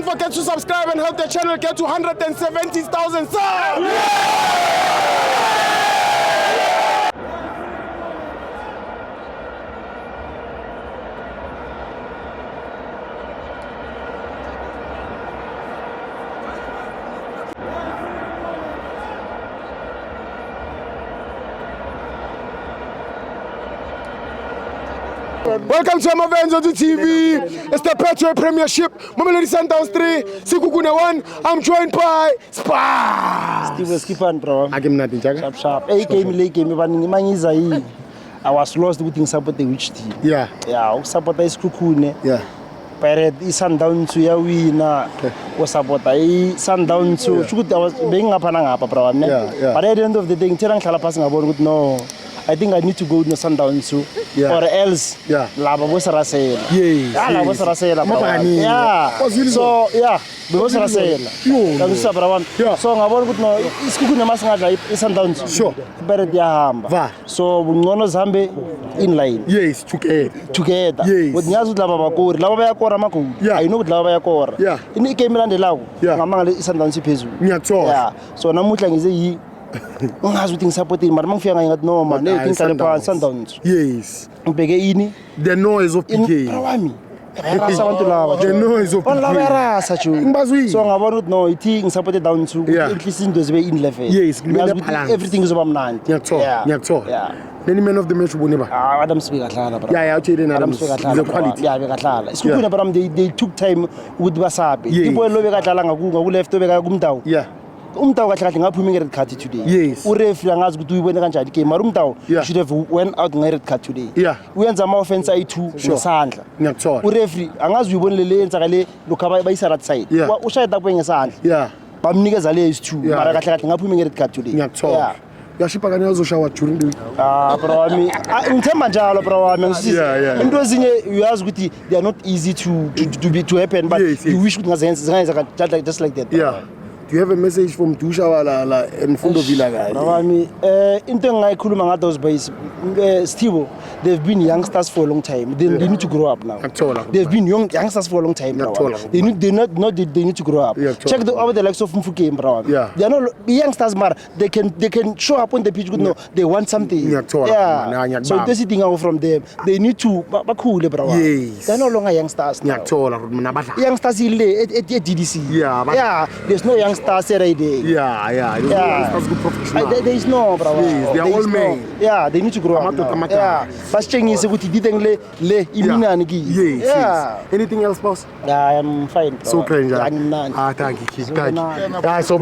don't forget to subscribe and help the channel get to 170,000 subs. Welcome to FANS Wethu TV. It's the Petro Premiership. Mamelodi Sundowns 3, Sekhukhune 1. I'm joined by Spa. Steve Skipper, bro. I give nothing, Jaga. Sharp. Hey, game. I was lost with support the which team. Yeah. Yeah, support is Sekhukhune. Yeah. Pirate is Sundowns to ya winner. Was support Sundowns to shoot. I was being up and up, bro. Yeah. But at the end of the day, I'm passing about with no. I think I need to go to Sundowns too, or else Laba was Rasela. Yes. Laba was Rasela. Yeah. So yeah, because Rasela. So I want to know is Sekhukhune Masanga is Sundowns. Sure. Better Diahamba. So we know Zambe in line. Yes, together. Yes. With Nyazu Laba Bakor, Laba Yakora Maku. Yeah. I know with Laba Yakora. Yeah. In the Cameron de Lau. Yeah. Among the Sundowns Pezu. Yeah. So Namutlang is a Ungazuting supporting, but Mangfiang no man, Sundowns. Yes. Begini, The noise of PK. The noise of PK. So I want to know it is supported down to at least in those way in level. Yes, everything is about 9. Yeah. Many men of the match will never. Adam speak at Lana. Yeah, Adams is a quality. Yeah, they took time with Wasabi. People who left over Gumdao. Yeah. Umtao got red card today. Yes. Uref Langas would do when the came. Marumtao should have went out red card today. Yeah. We had some offense I2 Sandra. Urefri, Angas we won the lane Sagale, Lukaba by Sarat side. Yeah. What was I doing a sand? Yeah. But niggas are is true. Maragating red card today. Yeah. Yashipagani also shower during the week. Bro, in Temajalo, bro, and those you ask with they are not easy to happen, but you wish with just like that. Yeah. Do you have a message from Dusha and Fundo Villa guys? In Tengai those boys, Steve, they've been youngsters for a long time. They need to grow up now. They've been youngsters for a long time now. They need to grow up. Check the likes of Mfuke, bro. They are not youngsters, but they can show up on the pitch. No, they want something. So this thing out from them. They need to cool, bro. They're no longer youngsters now. Youngsters at DDC. There's no youngsters every day. There is no, bro. They are all men. Yeah, they need to grow up now. Yeah. But change is what he didn't le Yes. Anything else, boss? Yeah, I am fine. So clean. Thank you. So